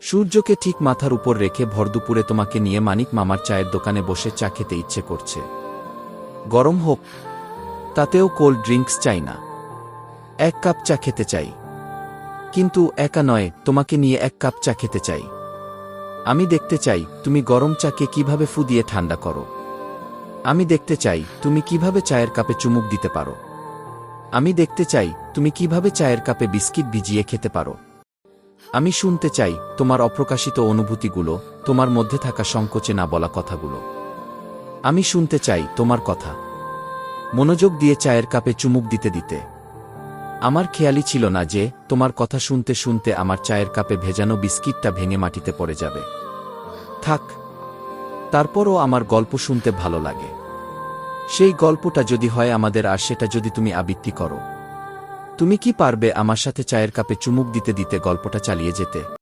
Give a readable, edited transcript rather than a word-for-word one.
সূর্যকে ঠিক মাথার উপর রেখে ভরদুপুরে তোমাকে নিয়ে মানিক মামার চায়ের দোকানে বসে চা খেতে ইচ্ছে করছে। গরম হোক, তাতেও কোল্ড ড্রিঙ্কস চাই না, 1 কাপ চা খেতে চাই। কিন্তু একা নয়, তোমাকে নিয়ে 1 কাপ চা খেতে চাই। আমি দেখতে চাই তুমি গরম চাকে কিভাবে ফু দিয়ে ঠান্ডা করো। আমি দেখতে চাই তুমি কিভাবে চায়ের কাপে চুমুক দিতে পারো। আমি দেখতে চাই তুমি কিভাবে চায়ের কাপে বিস্কিট ভিজিয়ে খেতে পারো। আমি শুনতে চাই তোমার অপ্রকাশিত অনুভূতিগুলো, তোমার মধ্যে থাকা সংকোচে না বলা কথাগুলো। আমি শুনতে চাই তোমার কথা, মনোযোগ দিয়ে চায়ের কাপে চুমুক দিতে দিতে। আমার খেয়ালই ছিল না যে তোমার কথা শুনতে শুনতে আমার চায়ের কাপে ভেজানো বিস্কিটটা ভেঙে মাটিতে পড়ে যাবে। থাক, তারপরও আমার গল্প শুনতে ভালো লাগে। সেই গল্পটা যদি হয় আমাদের, আর সেটা যদি তুমি আবৃত্তি করো। তুমি কি পারবে আমার সাথে চায়ের কাপে চুমুক দিতে দিতে গল্পটা চালিয়ে যেতে?